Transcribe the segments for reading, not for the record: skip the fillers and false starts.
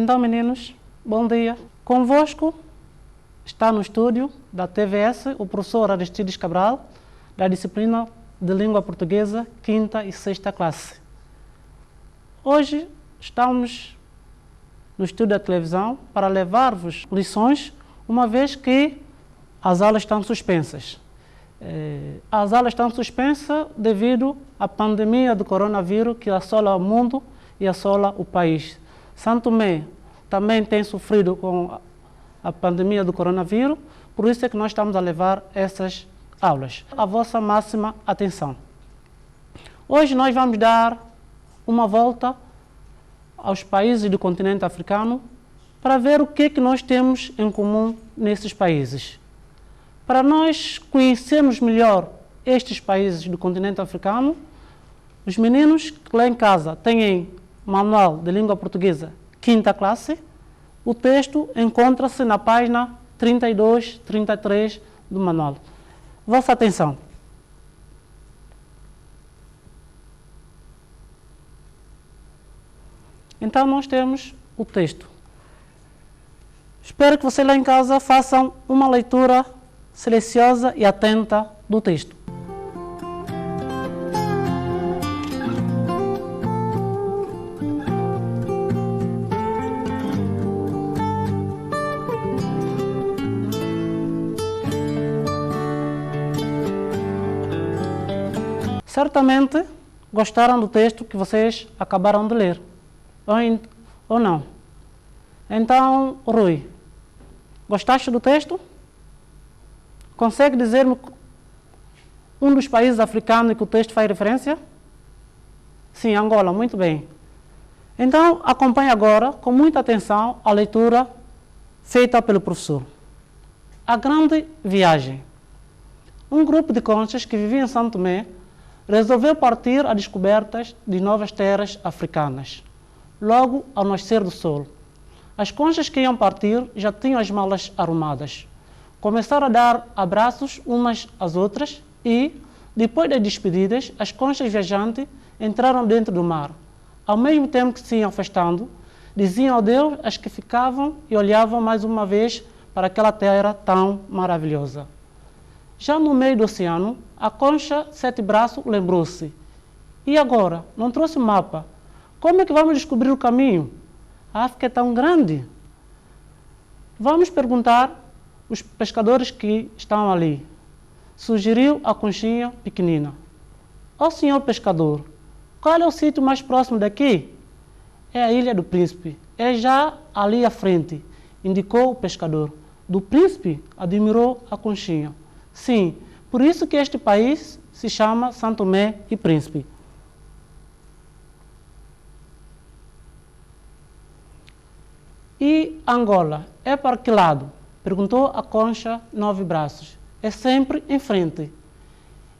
Então, meninos, bom dia. Convosco está no estúdio da TVS o professor Aristides Cabral, da disciplina de Língua Portuguesa, 5ª e 6ª classe. Hoje estamos no estúdio da televisão para levar-vos lições, uma vez que as aulas estão suspensas. As aulas estão suspensas devido à pandemia do coronavírus que assola o mundo e assola o país. Santo Tomé também tem sofrido com a pandemia do coronavírus, por isso é que nós estamos a levar essas aulas. A vossa máxima atenção. Hoje nós vamos dar uma volta aos países do continente africano para ver o que nós temos em comum nesses países. Para nós conhecermos melhor estes países do continente africano, os meninos que lá em casa têm Manual de Língua Portuguesa, 5ª classe, o texto encontra-se na página 32, 33 do manual. Vossa atenção. Então, nós temos o texto. Espero que vocês lá em casa façam uma leitura silenciosa e atenta do texto. Certamente gostaram do texto que vocês acabaram de ler, ou não? Então, Rui, gostaste do texto? Consegue dizer-me um dos países africanos que o texto faz referência? Sim, Angola, muito bem. Então, acompanhe agora com muita atenção a leitura feita pelo professor. A Grande Viagem. Um grupo de conchas que vivia em Santo Tomé resolveu partir à descoberta de novas terras africanas, logo ao nascer do sol. As conchas que iam partir já tinham as malas arrumadas. Começaram a dar abraços umas às outras e, depois das despedidas, as conchas viajantes entraram dentro do mar. Ao mesmo tempo que se iam afastando, diziam adeus às que ficavam e olhavam mais uma vez para aquela terra tão maravilhosa. Já no meio do oceano, a concha Sete Braços lembrou-se. E agora? Não trouxe mapa. Como é que vamos descobrir o caminho? A África é tão grande. Vamos perguntar aos pescadores que estão ali. Sugeriu a conchinha pequenina. Ó senhor pescador, qual é o sítio mais próximo daqui? É a Ilha do Príncipe. É já ali à frente, indicou o pescador. Do Príncipe? Admirou a conchinha. Sim, por isso que este país se chama Santo Tomé e Príncipe. E Angola, é para que lado? Perguntou a concha Nove Braços. É sempre em frente.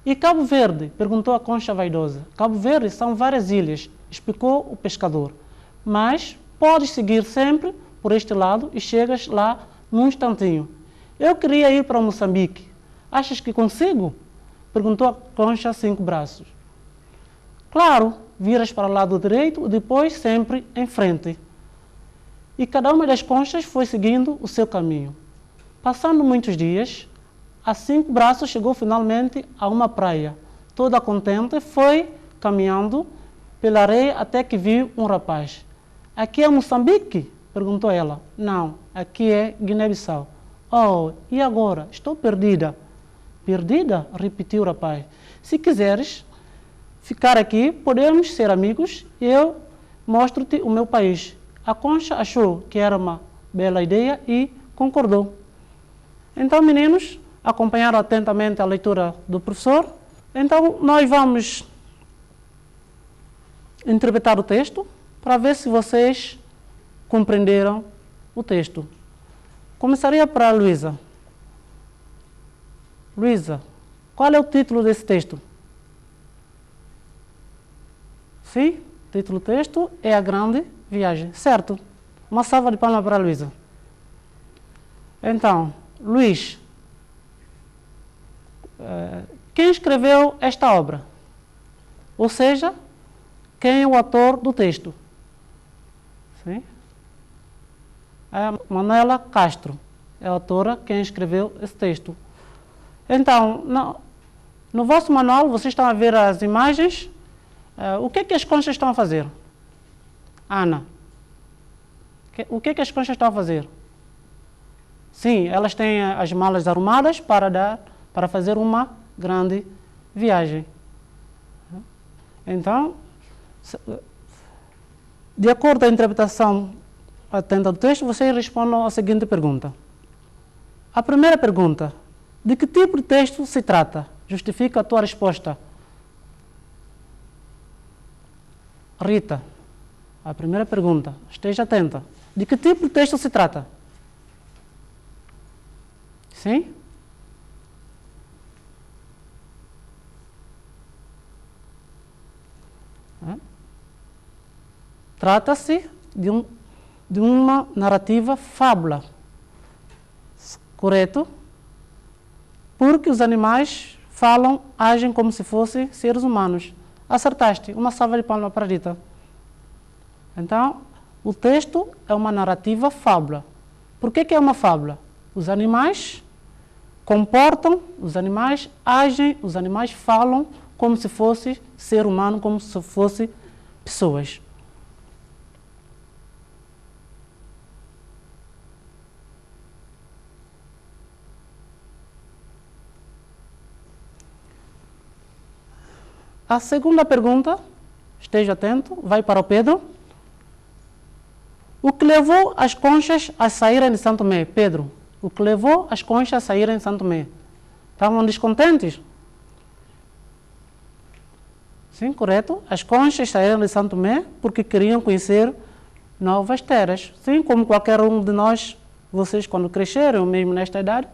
E Cabo Verde? Perguntou a concha vaidosa. Cabo Verde são várias ilhas, explicou o pescador. Mas podes seguir sempre por este lado e chegas lá num instantinho. Eu queria ir para Moçambique. Achas que consigo? Perguntou a concha Cinco Braços. Claro, viras para o lado direito e depois sempre em frente. E cada uma das conchas foi seguindo o seu caminho. Passando muitos dias, a Cinco Braços chegou finalmente a uma praia. Toda contente, foi caminhando pela areia até que viu um rapaz. Aqui é Moçambique? Perguntou ela. Não, aqui é Guiné-Bissau. Oh, e agora? Estou perdida. Perdida? Repetiu o rapaz. Se quiseres ficar aqui, podemos ser amigos e eu mostro-te o meu país. A concha achou que era uma bela ideia e concordou. Então, meninos, acompanharam atentamente a leitura do professor. Então, nós vamos interpretar o texto para ver se vocês compreenderam o texto. Começaria para a Luísa. Luísa, qual é o título desse texto? Sim, o título do texto é A Grande Viagem. Certo. Uma salva de palmas para a Luísa. Então, Luís, quem escreveu esta obra? Ou seja, quem é o autor do texto? Sim? A Manuela Castro é a autora quem escreveu esse texto. Então, no vosso manual, vocês estão a ver as imagens. O que é que as conchas estão a fazer? Ana, o que é que as conchas estão a fazer? Sim, elas têm as malas arrumadas para fazer uma grande viagem. Então, de acordo com a interpretação atenta do texto, vocês respondam a seguinte pergunta. A primeira pergunta, de que tipo de texto se trata? Justifica a tua resposta. Rita, a primeira pergunta, esteja atenta. De que tipo de texto se trata? Sim? Trata-se de uma narrativa fábula. Correto? Porque os animais falam, agem como se fossem seres humanos. Acertaste. Uma salva de palmas para a Rita. Então, o texto é uma narrativa fábula. Por que é uma fábula? Os animais comportam, os animais agem, os animais falam como se fosse ser humano, como se fossem pessoas. A segunda pergunta, esteja atento, vai para o Pedro. O que levou as conchas a saírem de Santo Tomé? Pedro, o que levou as conchas a saírem de Santo Tomé? Estavam descontentes? Sim, correto. As conchas saíram de Santo Tomé porque queriam conhecer novas terras. Sim, como qualquer um de nós, vocês quando crescerem, ou mesmo nesta idade,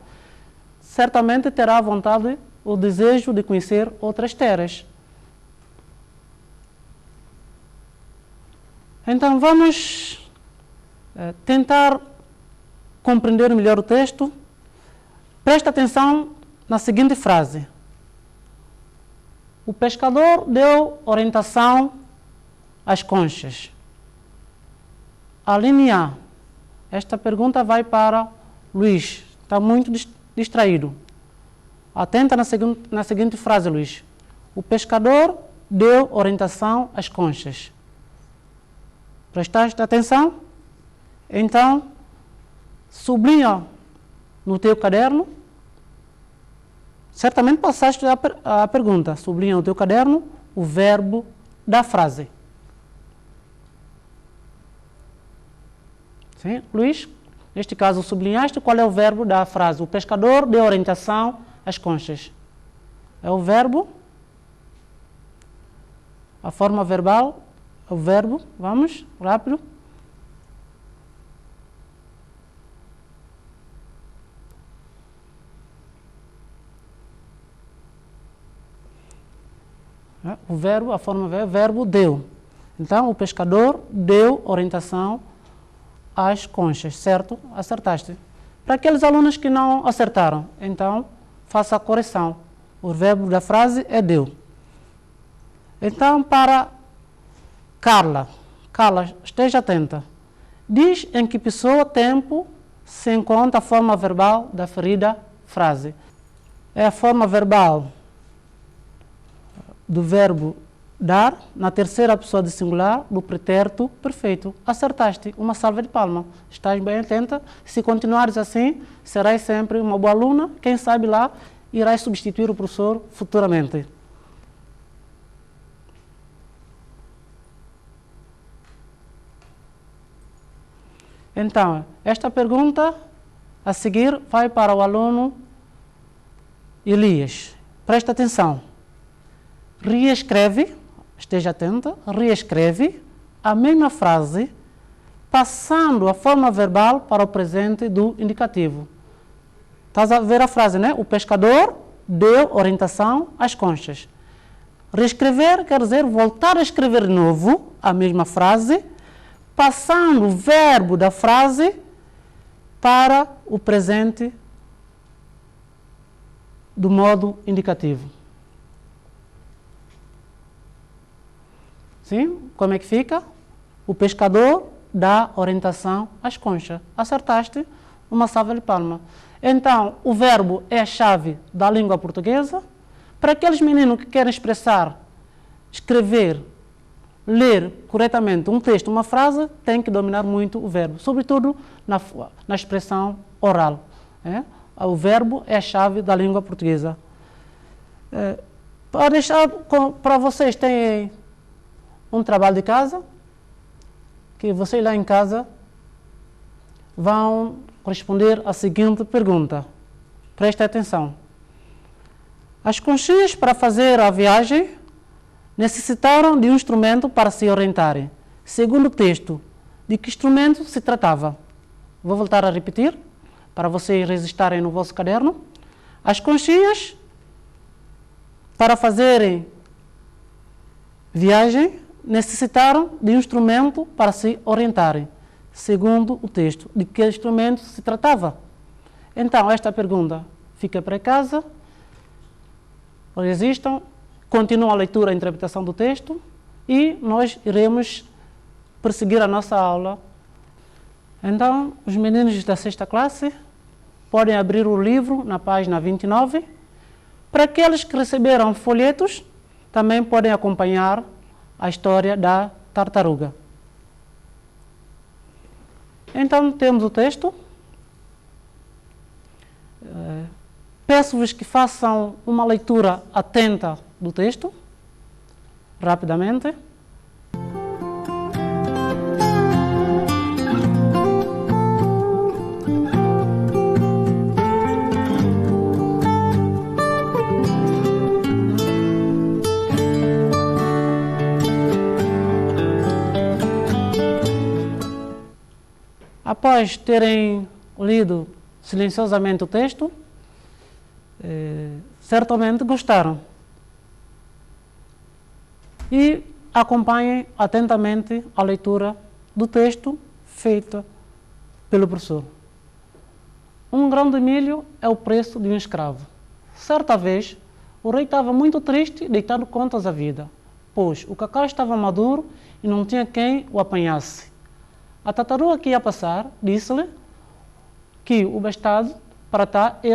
certamente terá a vontade, o desejo de conhecer outras terras. Então vamos tentar compreender melhor o texto. Presta atenção na seguinte frase. O pescador deu orientação às conchas. A linha A. Esta pergunta vai para Luís. Está muito distraído. Atenta na seguinte frase, Luís. O pescador deu orientação às conchas. Prestaste atenção? Então, sublinha no teu caderno. Certamente passaste a pergunta. Sublinha no teu caderno o verbo da frase. Sim? Luís, neste caso sublinhaste qual é o verbo da frase. O pescador deu orientação às conchas. É o verbo, a forma verbal, o verbo, vamos, rápido. O verbo, a forma verbal, o verbo deu. Então, o pescador deu orientação às conchas, certo? Acertaste. Para aqueles alunos que não acertaram, então, faça a correção. O verbo da frase é deu. Então, para Carla, esteja atenta. Diz em que pessoa, tempo, se encontra a forma verbal da referida frase. É a forma verbal do verbo dar, na terceira pessoa de singular, do pretérito perfeito. Acertaste. Uma salva de palmas. Estás bem atenta. Se continuares assim, serás sempre uma boa aluna. Quem sabe lá, irás substituir o professor futuramente. Então, esta pergunta a seguir vai para o aluno Elias. Presta atenção. Reescreve, esteja atenta, reescreve a mesma frase, passando a forma verbal para o presente do indicativo. Estás a ver a frase, né? O pescador deu orientação às conchas. Reescrever quer dizer voltar a escrever de novo a mesma frase, passando o verbo da frase para o presente do modo indicativo. Sim? Como é que fica? O pescador dá orientação às conchas. Acertaste? Uma salva de palmas. Então, o verbo é a chave da língua portuguesa. Para aqueles meninos que querem expressar, escrever, ler corretamente um texto, uma frase, tem que dominar muito o verbo, sobretudo na expressão oral. O verbo é a chave da língua portuguesa. Para deixar para vocês, tem um trabalho de casa, que vocês lá em casa vão responder a seguinte pergunta. Preste atenção. As conchinhas para fazer a viagem necessitaram de um instrumento para se orientarem. Segundo o texto, de que instrumento se tratava? Vou voltar a repetir, para vocês registrarem no vosso caderno. As conchinhas para fazerem viagem necessitaram de um instrumento para se orientarem. Segundo o texto, de que instrumento se tratava? Então, esta pergunta fica para casa. Resistam, continuam a leitura e a interpretação do texto e nós iremos prosseguir a nossa aula. Então, os meninos da sexta classe podem abrir o livro na página 29. Para aqueles que receberam folhetos, também podem acompanhar a história da tartaruga. Então, temos o texto. Peço-vos que façam uma leitura atenta do texto, rapidamente. Após terem lido silenciosamente o texto, certamente gostaram. E acompanhem atentamente a leitura do texto feita pelo professor. Um grão de milho é o preço de um escravo. Certa vez, o rei estava muito triste, deitado contas à vida, pois o cacau estava maduro e não tinha quem o apanhasse. A tartaruga que ia passar disse-lhe que o bastado para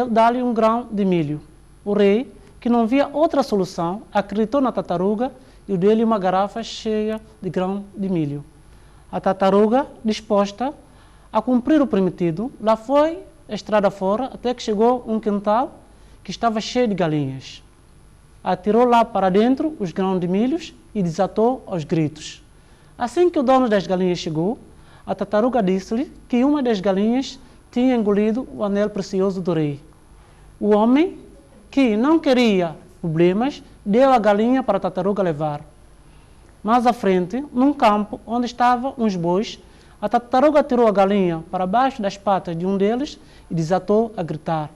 dar-lhe um grão de milho. O rei, que não via outra solução, acreditou na tartaruga e deu-lhe uma garrafa cheia de grão de milho. A tartaruga, disposta a cumprir o prometido, lá foi a estrada fora até que chegou um quintal que estava cheio de galinhas. Atirou lá para dentro os grãos de milhos e desatou aos gritos. Assim que o dono das galinhas chegou, a tartaruga disse-lhe que uma das galinhas tinha engolido o anel precioso do rei. O homem, que não queria problemas, deu a galinha para a tartaruga levar. Mais à frente, num campo onde estavam uns bois, a tartaruga tirou a galinha para baixo das patas de um deles e desatou a gritar.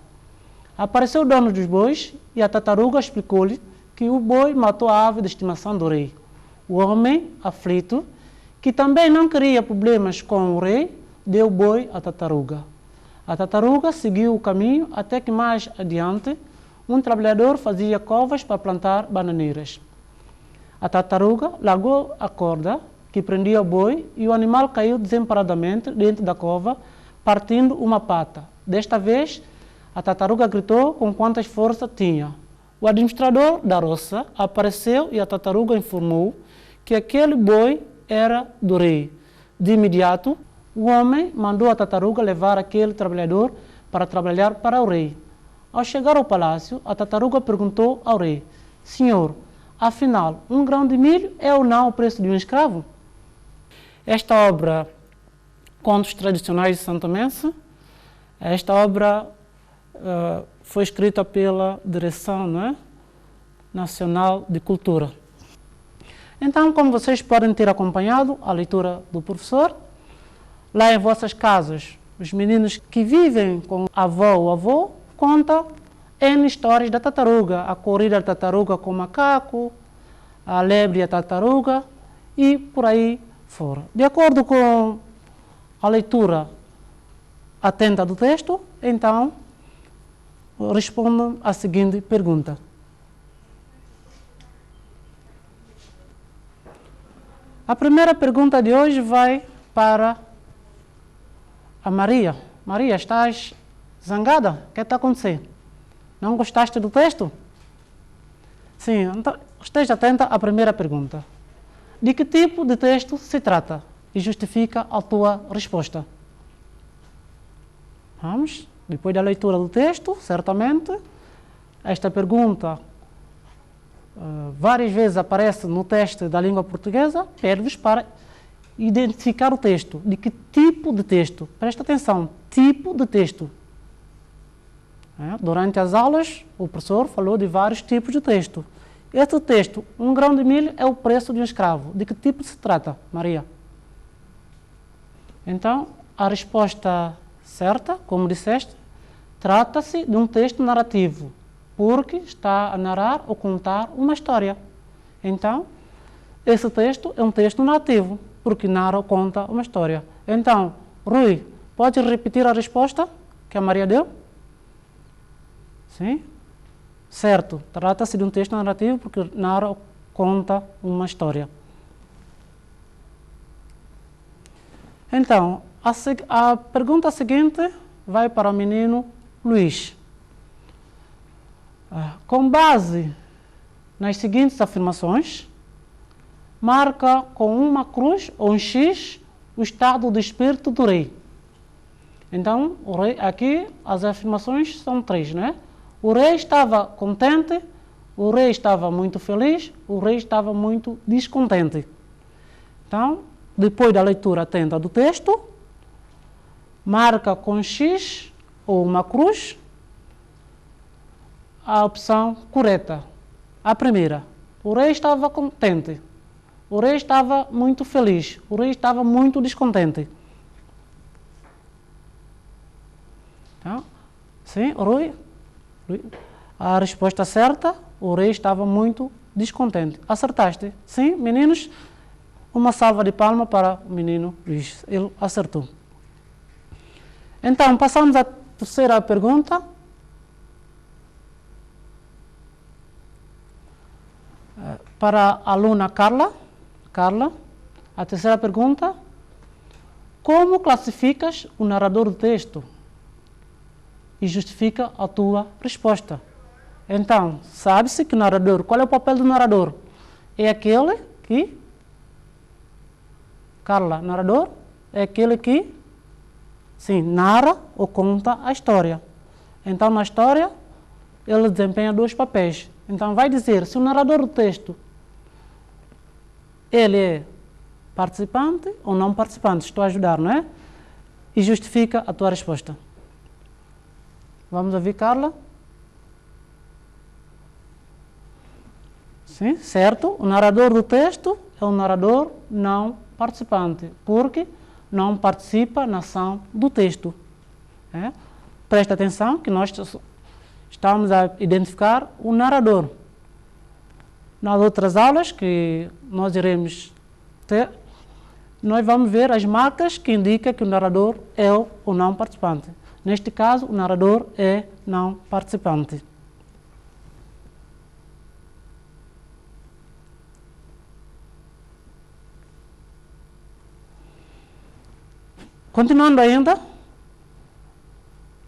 Apareceu o dono dos bois e a tartaruga explicou-lhe que o boi matou a ave de estimação do rei. O homem, aflito, que também não queria problemas com o rei, deu o boi à tartaruga. A tartaruga seguiu o caminho até que mais adiante um trabalhador fazia covas para plantar bananeiras. A tartaruga largou a corda que prendia o boi e o animal caiu desamparadamente dentro da cova, partindo uma pata. Desta vez, a tartaruga gritou com quantas forças tinha. O administrador da roça apareceu e a tartaruga informou que aquele boi era do rei. De imediato, o homem mandou a tartaruga levar aquele trabalhador para trabalhar para o rei. Ao chegar ao palácio, a tartaruga perguntou ao rei: Senhor, afinal, um grão de milho é ou não o preço de um escravo? Esta obra, Contos Tradicionais de São Tomense, esta obra foi escrita pela Direção Nacional de Cultura. Então, como vocês podem ter acompanhado a leitura do professor, lá em vossas casas, os meninos que vivem com a avó ou avô contam N histórias da tartaruga, a corrida da tartaruga com o macaco, a lebre e a tartaruga e por aí fora. De acordo com a leitura atenta do texto, então, respondam a seguinte pergunta. A primeira pergunta de hoje vai para a Maria. Maria, estás zangada? O que está acontecendo? Não gostaste do texto? Sim, então esteja atenta à primeira pergunta. De que tipo de texto se trata? E justifica a tua resposta. Vamos, depois da leitura do texto, certamente, esta pergunta várias vezes aparece no teste da língua portuguesa, pede-vos para identificar o texto. De que tipo de texto? Presta atenção, tipo de texto. Durante as aulas, o professor falou de vários tipos de texto. Este texto, 1 grão de milho é o preço de um escravo. De que tipo se trata, Maria? Então, a resposta certa, como disseste, trata-se de um texto narrativo, porque está a narrar ou contar uma história. Então, esse texto é um texto narrativo, porque narra ou conta uma história. Então, Rui, pode repetir a resposta que a Maria deu? Sim? Certo, trata-se de um texto narrativo porque narra ou conta uma história. Então, a pergunta seguinte vai para o menino Luís. Com base nas seguintes afirmações, marca com uma cruz ou um X o estado de espírito do rei. Então, o rei, aqui as afirmações são 3, né? O rei estava contente, o rei estava muito feliz, o rei estava muito descontente. Então, depois da leitura atenta do texto, marca com X ou uma cruz a opção correta. A primeira, o rei estava contente, o rei estava muito feliz, o rei estava muito descontente. Então, sim, Rui, a resposta certa, o rei estava muito descontente. Acertaste? Sim, meninos? Uma salva de palmas para o menino Luís. Ele acertou. Então, passamos à terceira pergunta. Para a aluna Carla. Carla, a terceira pergunta. Como classificas o narrador do texto? E justifica a tua resposta. Então, sabe-se que o narrador, qual é o papel do narrador? É aquele que... Carla, narrador é aquele que, sim, narra ou conta a história. Então, na história, ele desempenha 2 papéis. Então, vai dizer se o narrador do texto, ele é participante ou não participante. Estou a ajudar, não é? E justifica a tua resposta. Vamos ouvir, Carla? Sim, certo. O narrador do texto é um narrador não participante, porque não participa na ação do texto. Presta atenção que nós estamos a identificar o narrador. Nas outras aulas que nós iremos ter, nós vamos ver as marcas que indicam que o narrador é o não participante. Neste caso, o narrador é não participante. Continuando ainda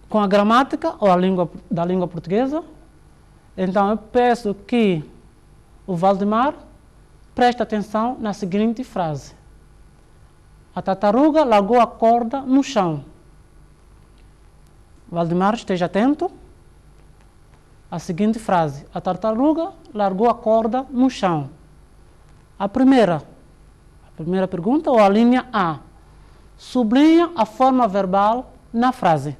com a gramática ou da língua portuguesa, então eu peço que o Valdemar preste atenção na seguinte frase. A tartaruga largou a corda no chão. Valdemar, esteja atento. A seguinte frase. A tartaruga largou a corda no chão. A primeira pergunta, ou a linha A. Sublinha a forma verbal na frase.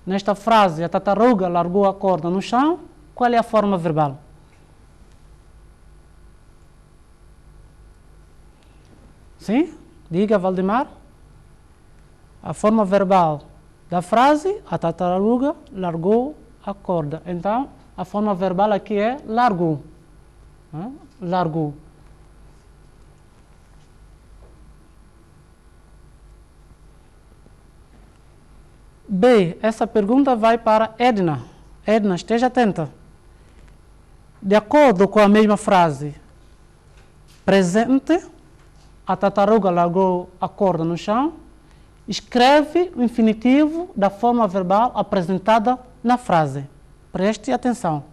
Nesta frase, a tartaruga largou a corda no chão, qual é a forma verbal? Sim? Diga, Valdemar. A forma verbal da frase, a tartaruga largou a corda. Então, a forma verbal aqui é largou. Largou. B, essa pergunta vai para Edna. Edna, esteja atenta. De acordo com a mesma frase, presente, a tartaruga largou a corda no chão, escreve o infinitivo da forma verbal apresentada na frase. Preste atenção.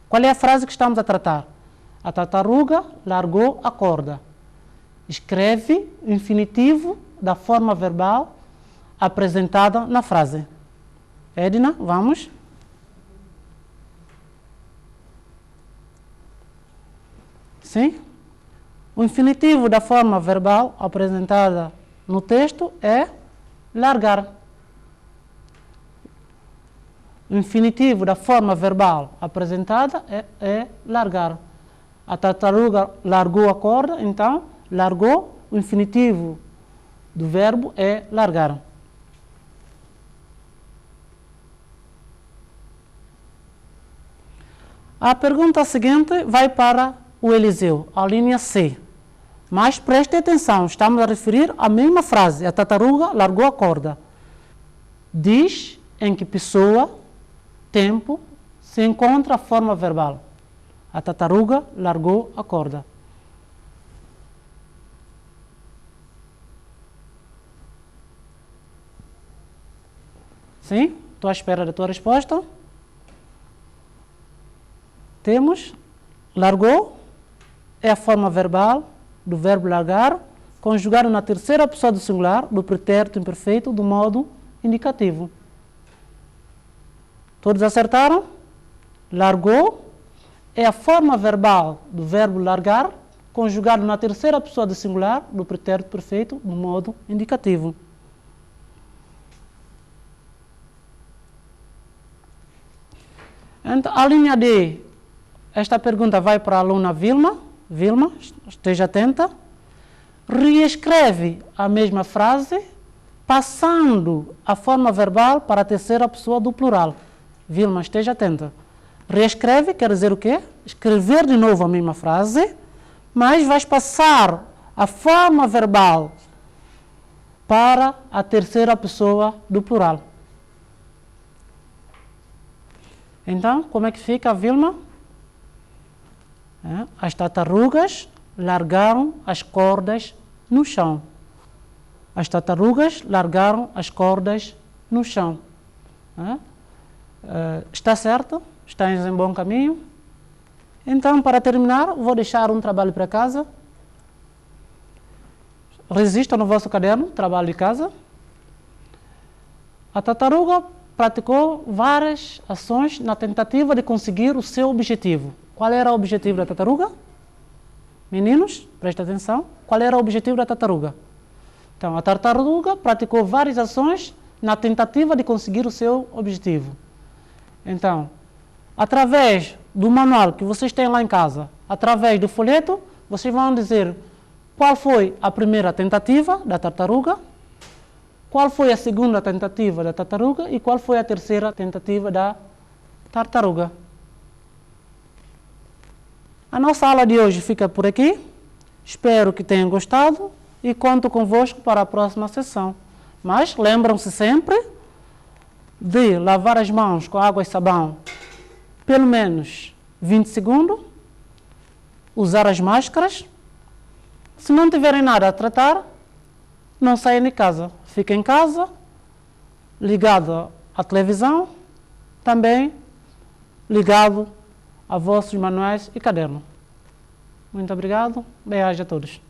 Qual é a frase que estamos a tratar? A tartaruga largou a corda. Escreve o infinitivo da forma verbal apresentada na frase. Edna, vamos. Sim? O infinitivo da forma verbal apresentada no texto é largar. O infinitivo da forma verbal apresentada é largar. A tartaruga largou a corda, então, largou, o infinitivo do verbo é largar. A pergunta seguinte vai para o Eliseu, a linha C. Mas preste atenção, estamos a referir à mesma frase, a tartaruga largou a corda. Diz em que pessoa, tempo, se encontra a forma verbal. A tartaruga largou a corda. Sim? Estou à espera da tua resposta. Temos, largou, é a forma verbal do verbo largar, conjugado na terceira pessoa do singular do pretérito imperfeito do modo indicativo. Todos acertaram? Largou é a forma verbal do verbo largar, conjugado na terceira pessoa do singular do pretérito perfeito do modo indicativo. Então, a linha D, esta pergunta vai para a aluna Vilma. Vilma, esteja atenta. Reescreve a mesma frase, passando a forma verbal para a terceira pessoa do plural. Vilma, esteja atenta. Reescreve quer dizer o quê? Escrever de novo a mesma frase, mas vais passar a forma verbal para a terceira pessoa do plural. Então, como é que fica, Vilma? As tartarugas largaram as cordas no chão. As tartarugas largaram as cordas no chão. Está certo? Estás em bom caminho? Então, para terminar, vou deixar um trabalho para casa. Resista no vosso caderno, trabalho de casa. A tartaruga praticou várias ações na tentativa de conseguir o seu objetivo. Qual era o objetivo da tartaruga? Meninos, prestem atenção. Qual era o objetivo da tartaruga? Então, a tartaruga praticou várias ações na tentativa de conseguir o seu objetivo. Então, através do manual que vocês têm lá em casa, através do folheto, vocês vão dizer qual foi a primeira tentativa da tartaruga, qual foi a segunda tentativa da tartaruga e qual foi a terceira tentativa da tartaruga. A nossa aula de hoje fica por aqui. Espero que tenham gostado e conto convosco para a próxima sessão. Mas lembram-se sempre de lavar as mãos com água e sabão pelo menos 20 segundos, usar as máscaras. Se não tiverem nada a tratar, não saiam de casa. Fiquem em casa, ligado à televisão, também ligado a vossos manuais e caderno. Muito obrigado. Beijo a todos.